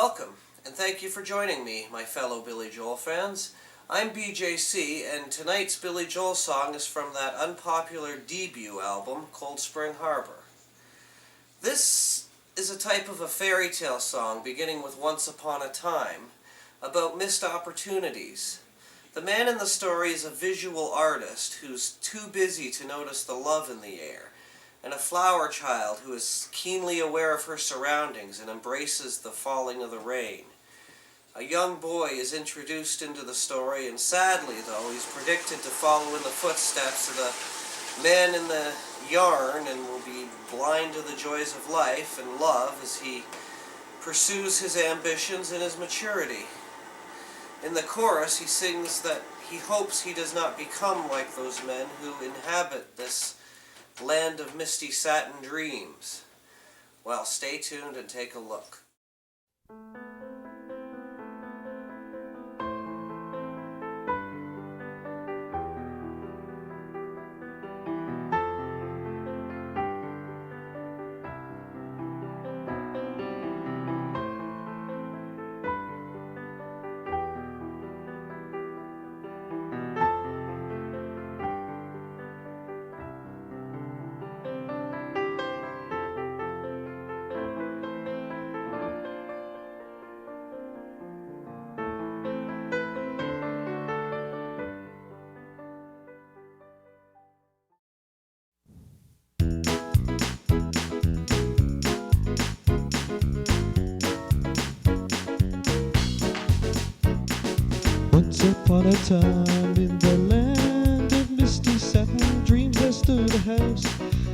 Welcome, and thank you for joining me, my fellow Billy Joel fans. I'm BJC, and tonight's Billy Joel song is from that unpopular debut album, Cold Spring Harbor. This is a type of a fairy tale song beginning with Once Upon a Time, about missed opportunities. The man in the story is a visual artist who's too busy to notice the love in the air, and a flower child who is keenly aware of her surroundings and embraces the falling of the rain. A young boy is introduced into the story, and sadly, though, he's predicted to follow in the footsteps of the man in the yarn and will be blind to the joys of life and love as he pursues his ambitions and his maturity. In the chorus, he sings that he hopes he does not become like those men who inhabit this land of misty satin dreams. Well, stay tuned and take a look. Once upon a time in the land of misty satin dreams there stood a house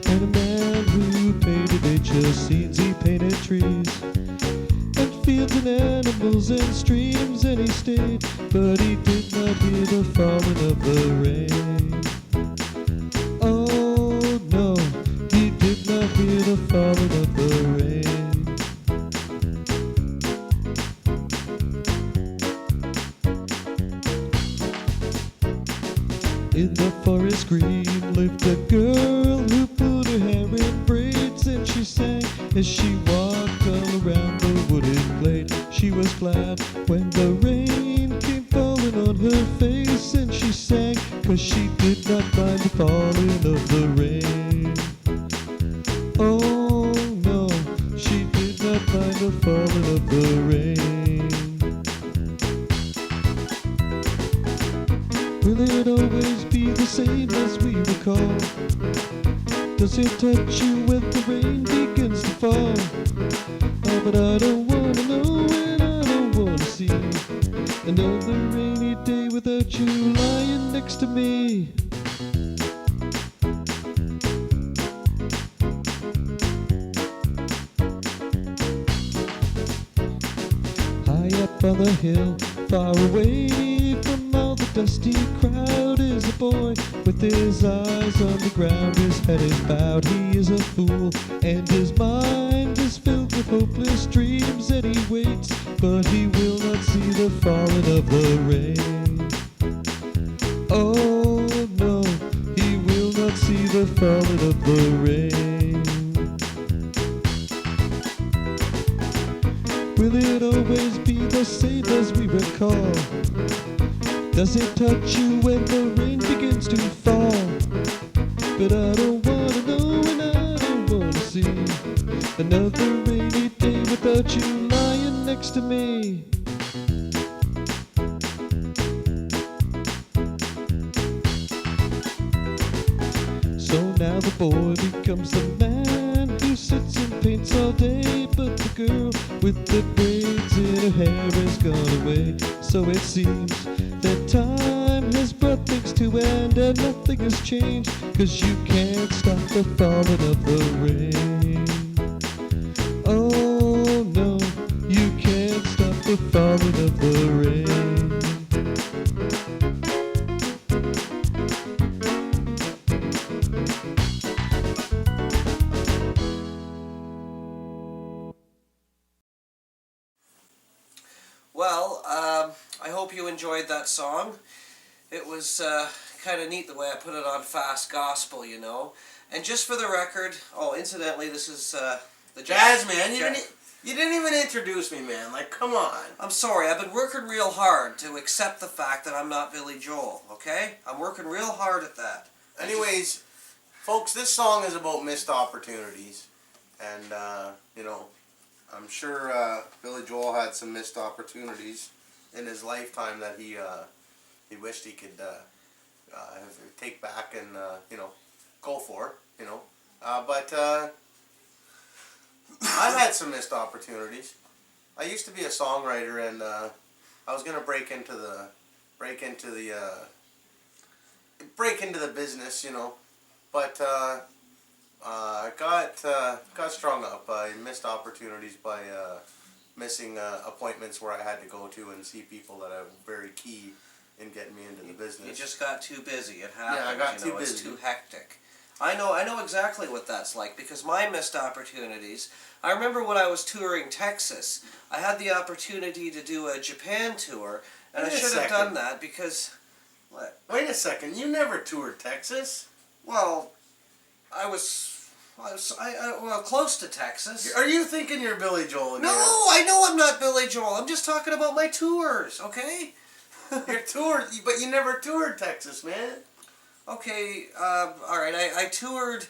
and a man who painted nature scenes. He painted trees and fields and animals and streams, and he stayed, but he did not hear the falling of the rain. Oh no, he did not hear the falling of the rain. In the forest green lived a girl who put her hair in braids, and she sang as she walked all around the wooded glade. She was glad when the rain came falling on her face, and she sang 'cause she did not mind the falling of the rain. Oh no, she did not mind the falling of the rain. Will it always be the same as we recall? Does it touch you when the rain begins to fall? Oh, but I don't wanna know and I don't wanna see another rainy day without you lying next to me. High up on the hill, far away from all the dusty crowd, is a boy with his eyes on the ground. His head is bowed, he is a fool, and his mind is filled with hopeless dreams. And he waits, but he will not see the falling of the rain. Oh no, he will not see the falling of the rain. Will it always be the same as we recall? Does it touch you when the rain begins to fall? But I don't wanna know and I don't wanna see another rainy day without you lying next to me. So now the boy becomes the man who sits and paints all day, but the girl with the braids in her hair has gone away. So it seems that time has brought things to end and nothing has changed, 'cause you can't stop the falling of the rain. Oh no, you can't stop the falling of the rain. Well, I hope you enjoyed that song. It was kind of neat the way I put it on Fast Gospel, And just for the record, incidentally, this is the Jazz man, you You didn't even introduce me, man. Like, come on. I'm sorry, I've been working real hard to accept the fact that I'm not Billy Joel, okay? I'm working real hard at that. Anyways, folks, this song is about missed opportunities. And, you know, I'm sure Billy Joel had some missed opportunities in his lifetime that he wished he could take back and, you know, go for, you know. But I've had some missed opportunities. I used to be a songwriter, and I was gonna break into the business, you know. But I got strung up. I missed opportunities by missing appointments where I had to go to and see people that are very key in getting me into the business. You just got too busy. It happened. Yeah, I got you know, too busy. It's too hectic. I know exactly what that's like because my missed opportunities. I remember when I was touring Texas, I had the opportunity to do a Japan tour, and Wait I a should have second. done that because, what? Wait a second, you never toured Texas? Well, I was well, close to Texas. Are you thinking you're Billy Joel again? No, I know I'm not Billy Joel. I'm just talking about my tours, okay? You're toured, but you never toured Texas, man. Okay, all right. I toured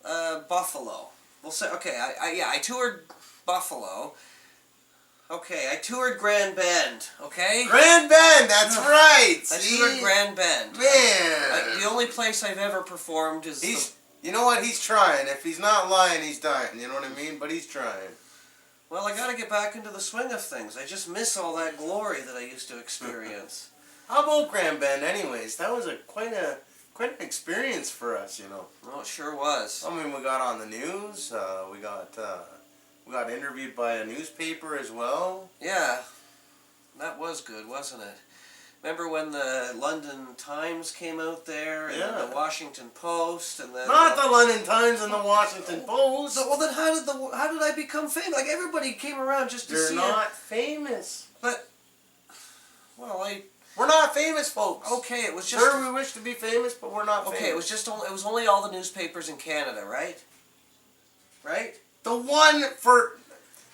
Buffalo. We'll say okay. I toured Buffalo. Okay, I toured Grand Bend. Okay. Grand Bend, that's right. I See? toured Grand Bend. Man. The only place I've ever performed is. You know what? He's trying. If he's not lying, he's dying. You know what I mean? But he's trying. Well, I got to get back into the swing of things. I just miss all that glory that I used to experience. How about Grand Bend, anyways? That was quite an experience for us, you know. Oh, it sure was. I mean, we got on the news. We got interviewed by a newspaper as well. Yeah, that was good, wasn't it? Remember when the London Times came out there, and Yeah. the Washington Post, and then Not the London Times and the Washington Post. Well, then how did I become famous? Like everybody came around just to You're see not famous. But We're not famous, folks. okay, it was just Sure, we wish to be famous, but we're not famous. okay. It was only all the newspapers in Canada, right? Right? The one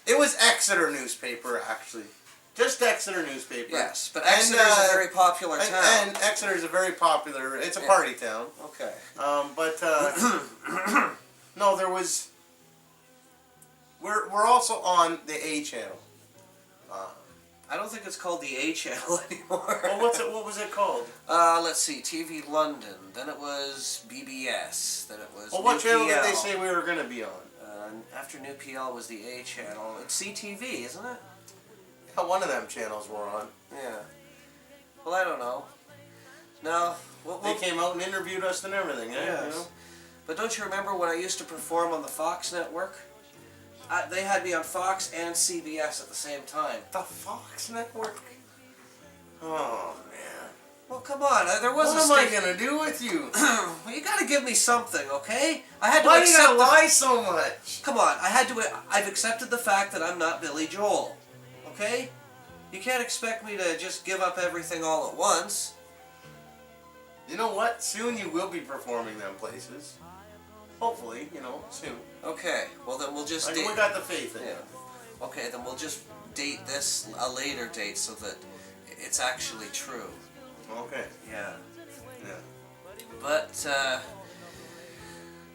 it was Exeter newspaper, actually. Just Exeter newspaper. Yes, but Exeter is a very popular town. And Exeter is a very popular. It's a party town. Okay. But no, there was. We're also on the A channel. I don't think it's called the A channel anymore. Well, what was it called? Let's see, TV London. Then it was BBS. Then it was. Well, what New channel did PL. they say we were going to be on? After New PL was the A channel. It's CTV, isn't it? Yeah, one of them channels we're on. Yeah. Well, I don't know. No. They came out and interviewed us and everything. Yes. You know? But don't you remember when I used to perform on the Fox network? They had me on Fox and CBS at the same time. The Fox Network. Oh man. Well, come on. There was What am I gonna do with you? Well, you gotta give me something, okay? I had to Why do you accept gotta lie so much? Come on, I've accepted the fact that I'm not Billy Joel. Okay? You can't expect me to just give up everything all at once. You know what? Soon you will be performing them places. Hopefully, you know, soon. Okay, well then we'll just We got the faith in yeah. you. Okay, then we'll just date this a later date so that it's actually true. Okay. Yeah. Yeah. But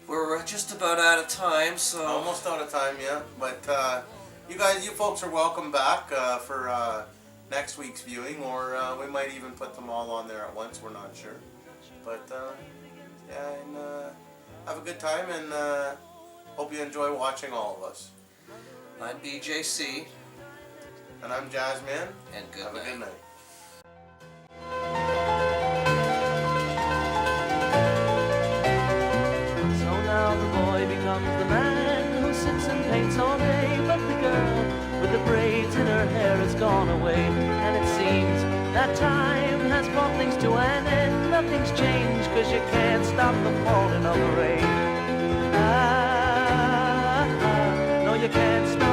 we're just about out of time, so Almost out of time, yeah. But you folks are welcome back for next week's viewing, or we might even put them all on there at once. We're not sure. But yeah, and have a good time, and hope you enjoy watching all of us. I'm BJC, And I'm Jazzman. and good Have night. a good night. So now the boy becomes the man who sits and paints all day, but the girl with the braids in her hair has gone away, and it seems that time has brought things to an end. Nothing's changed, 'cause you can't stop the falling of the rain. No, you can't stop